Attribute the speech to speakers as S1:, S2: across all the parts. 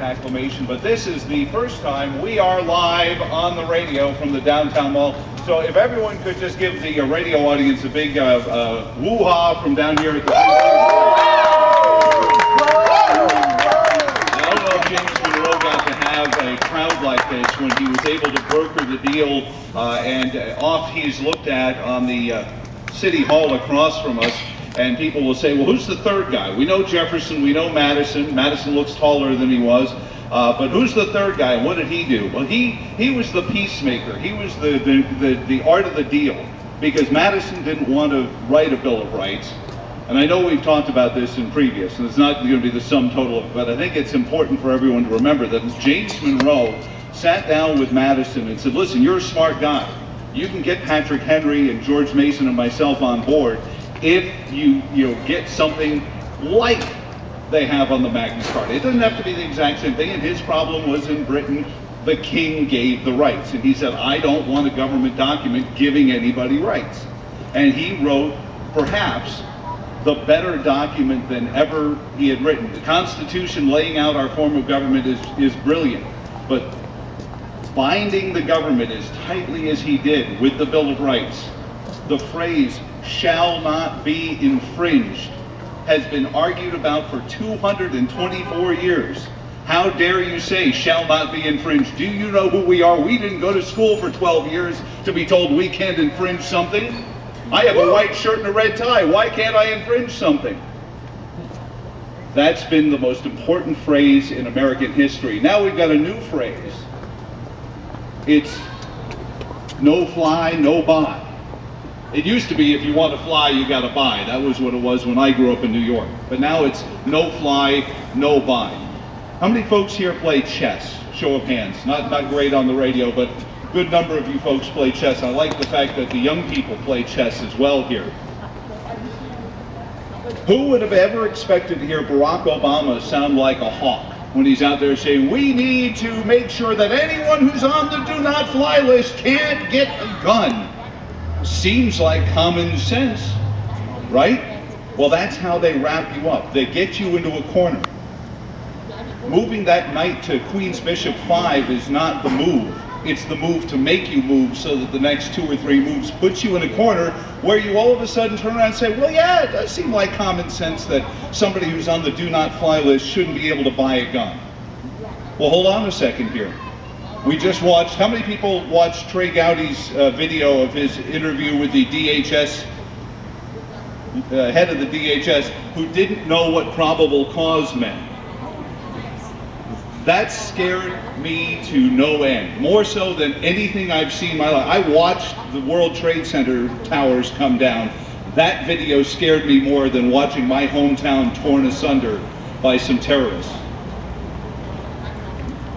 S1: acclamation, but this is the first time we are live on the radio from the downtown mall. So if everyone could just give the radio audience a big woo-ha from down here at the I don't know if James Monroe got to have a crowd like this when he was able to broker the deal, and oft he's looked at on the City Hall across from us, and people will say, well, who's the third guy? We know Jefferson, we know Madison. Madison looks taller than he was. But who's the third guy? What did he do? Well, he was the peacemaker. He was the art of the deal, because Madison didn't want to write a Bill of Rights. And I know we've talked about this in previous, and it's not going to be the sum total, but I think it's important for everyone to remember that James Monroe sat down with Madison and said, listen, you're a smart guy. You can get Patrick Henry and George Mason and myself on board if you get something like they have on the Magna Carta. It doesn't have to be the exact same thing, and his problem was in Britain, the king gave the rights. And he said, I don't want a government document giving anybody rights. And he wrote, perhaps, the better document than ever he had written. The Constitution laying out our form of government is brilliant, but binding the government as tightly as he did with the Bill of Rights, the phrase, shall not be infringed, has been argued about for 224 years. How dare you say shall not be infringed? Do you know who we are? We didn't go to school for 12 years to be told we can't infringe something. I have a white shirt and a red tie. Why can't I infringe something? That's been the most important phrase in American history. Now we've got a new phrase. It's no fly, no buy. It used to be if you want to fly, you got to buy. That was what it was when I grew up in New York. But now it's no fly, no buy. How many folks here play chess? Show of hands. Not great on the radio, but a good number of you folks play chess. I like the fact that the young people play chess as well here. Who would have ever expected to hear Barack Obama sound like a hawk when he's out there saying, we need to make sure that anyone who's on the do not fly list can't get a gun? Seems like common sense, right? Well, that's how they wrap you up. They get you into a corner. Moving that knight to Queen's Bishop 5 is not the move. It's the move to make you move so that the next 2 or 3 moves puts you in a corner where you all of a sudden turn around and say, well, yeah, it does seem like common sense that somebody who's on the do not fly list shouldn't be able to buy a gun. Well, hold on a second here. We just watched, how many people watched Trey Gowdy's video of his interview with the DHS, head of the DHS, who didn't know what probable cause meant? That scared me to no end, more so than anything I've seen in my life. I watched the World Trade Center towers come down. That video scared me more than watching my hometown torn asunder by some terrorists.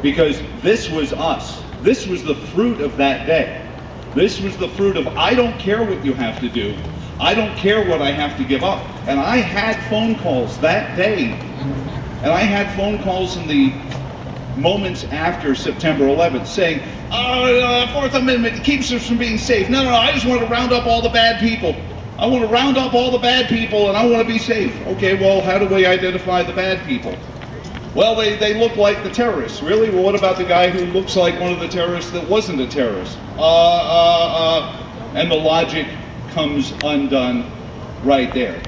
S1: Because this was us. This was the fruit of that day. This was the fruit of, I don't care what you have to do. I don't care what I have to give up. And I had phone calls that day. And I had phone calls in the moments after September 11th saying, Fourth Amendment keeps us from being safe. No, I just want to round up all the bad people. I want to round up all the bad people and I want to be safe. Okay, well, how do we identify the bad people? Well, they look like the terrorists. Really? Well, what about the guy who looks like one of the terrorists that wasn't a terrorist? And the logic comes undone right there.